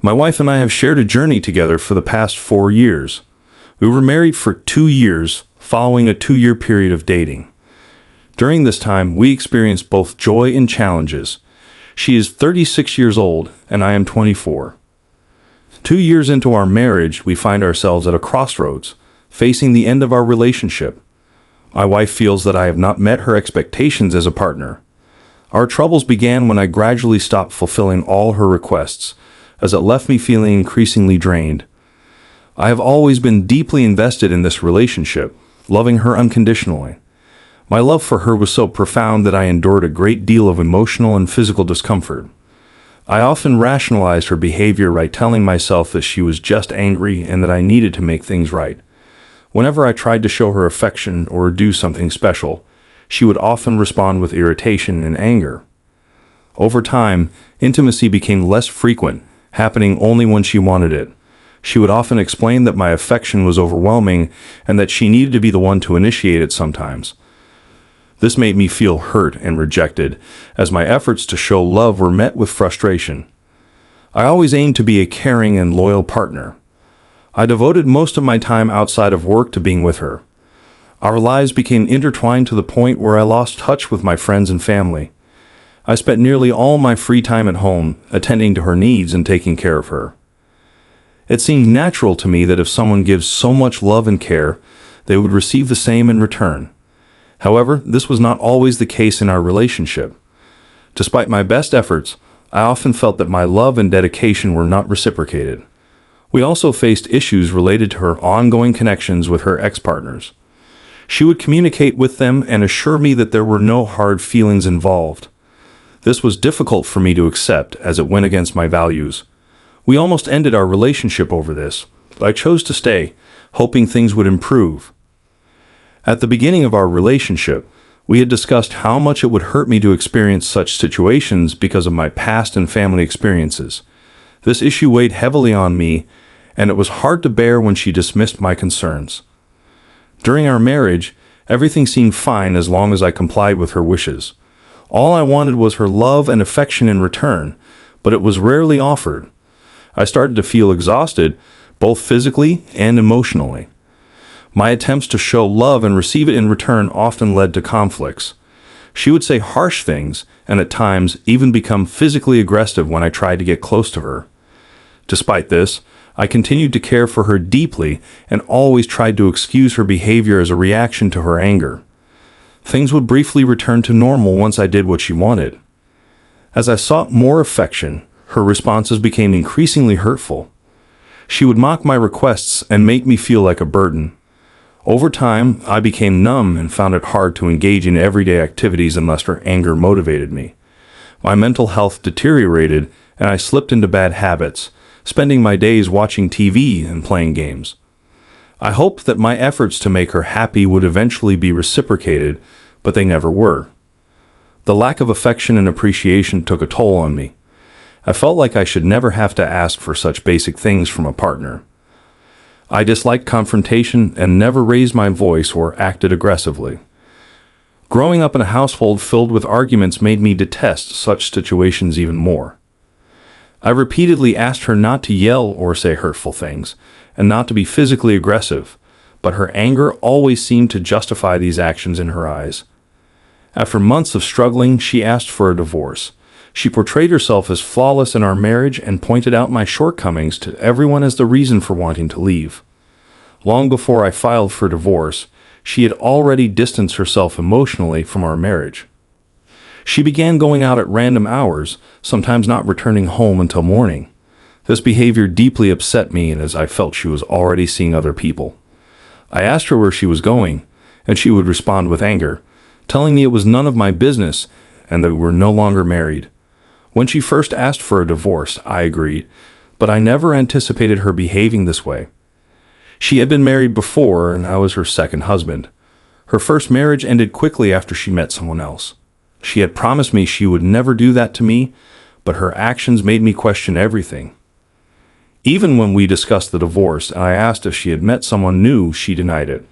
My wife and I have shared a journey together for the past 4 years. We were married for 2 years, following a 2-year period of dating. During this time, we experienced both joy and challenges. She is 36 years old, and I am 24. 2 years into our marriage, we find ourselves at a crossroads, facing the end of our relationship. My wife feels that I have not met her expectations as a partner. Our troubles began when I gradually stopped fulfilling all her requests, as it left me feeling increasingly drained. I have always been deeply invested in this relationship, loving her unconditionally. My love for her was so profound that I endured a great deal of emotional and physical discomfort. I often rationalized her behavior by telling myself that she was just angry and that I needed to make things right. Whenever I tried to show her affection or do something special, she would often respond with irritation and anger. Over time, intimacy became less frequent, happening only when she wanted it. She would often explain that my affection was overwhelming and that she needed to be the one to initiate it sometimes. This made me feel hurt and rejected, as my efforts to show love were met with frustration. I always aimed to be a caring and loyal partner. I devoted most of my time outside of work to being with her. Our lives became intertwined to the point where I lost touch with my friends and family. I spent nearly all my free time at home, attending to her needs and taking care of her. It seemed natural to me that if someone gives so much love and care, they would receive the same in return. However, this was not always the case in our relationship. Despite my best efforts, I often felt that my love and dedication were not reciprocated. We also faced issues related to her ongoing connections with her ex-partners. She would communicate with them and assure me that there were no hard feelings involved. This was difficult for me to accept, as it went against my values. We almost ended our relationship over this, but I chose to stay, hoping things would improve. At the beginning of our relationship, we had discussed how much it would hurt me to experience such situations because of my past and family experiences. This issue weighed heavily on me, and it was hard to bear when she dismissed my concerns. During our marriage, everything seemed fine as long as I complied with her wishes. All I wanted was her love and affection in return, but it was rarely offered. I started to feel exhausted, both physically and emotionally. My attempts to show love and receive it in return often led to conflicts. She would say harsh things, and at times even become physically aggressive when I tried to get close to her. Despite this, I continued to care for her deeply and always tried to excuse her behavior as a reaction to her anger. Things would briefly return to normal once I did what she wanted. As I sought more affection, her responses became increasingly hurtful. She would mock my requests and make me feel like a burden. Over time, I became numb and found it hard to engage in everyday activities unless her anger motivated me. My mental health deteriorated, and I slipped into bad habits, spending my days watching TV and playing games. I hoped that my efforts to make her happy would eventually be reciprocated, but they never were. The lack of affection and appreciation took a toll on me. I felt like I should never have to ask for such basic things from a partner. I disliked confrontation and never raised my voice or acted aggressively. Growing up in a household filled with arguments made me detest such situations even more. I repeatedly asked her not to yell or say hurtful things, and not to be physically aggressive, but her anger always seemed to justify these actions in her eyes. After months of struggling, she asked for a divorce. She portrayed herself as flawless in our marriage and pointed out my shortcomings to everyone as the reason for wanting to leave. Long before I filed for divorce, she had already distanced herself emotionally from our marriage. She began going out at random hours, sometimes not returning home until morning. This behavior deeply upset me, as I felt she was already seeing other people. I asked her where she was going, and she would respond with anger, telling me it was none of my business and that we were no longer married. When she first asked for a divorce, I agreed, but I never anticipated her behaving this way. She had been married before, and I was her second husband. Her first marriage ended quickly after she met someone else. She had promised me she would never do that to me, but her actions made me question everything. Even when we discussed the divorce and I asked if she had met someone new, she denied it.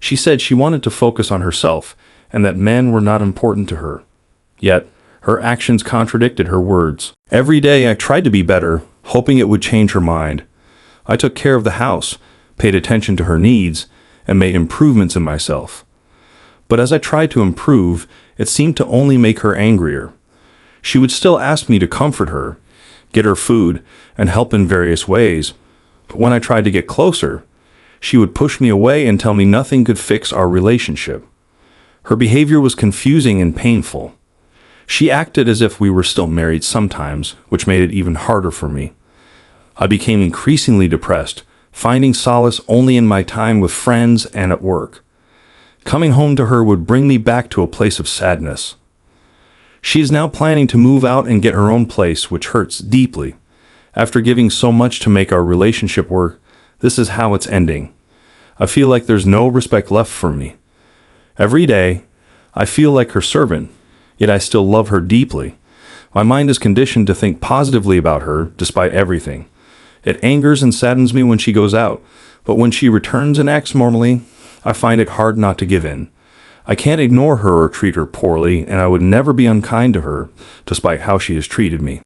She said she wanted to focus on herself and that men were not important to her. Yet, her actions contradicted her words. Every day I tried to be better, hoping it would change her mind. I took care of the house, paid attention to her needs, and made improvements in myself. But as I tried to improve, it seemed to only make her angrier. She would still ask me to comfort her, get her food, and help in various ways. But when I tried to get closer, she would push me away and tell me nothing could fix our relationship. Her behavior was confusing and painful. She acted as if we were still married sometimes, which made it even harder for me. I became increasingly depressed, finding solace only in my time with friends and at work. Coming home to her would bring me back to a place of sadness. She is now planning to move out and get her own place, which hurts deeply. After giving so much to make our relationship work, this is how it's ending. I feel like there's no respect left for me. Every day, I feel like her servant, yet I still love her deeply. My mind is conditioned to think positively about her, despite everything. It angers and saddens me when she goes out, but when she returns and acts normally, I find it hard not to give in. I can't ignore her or treat her poorly, and I would never be unkind to her, despite how she has treated me.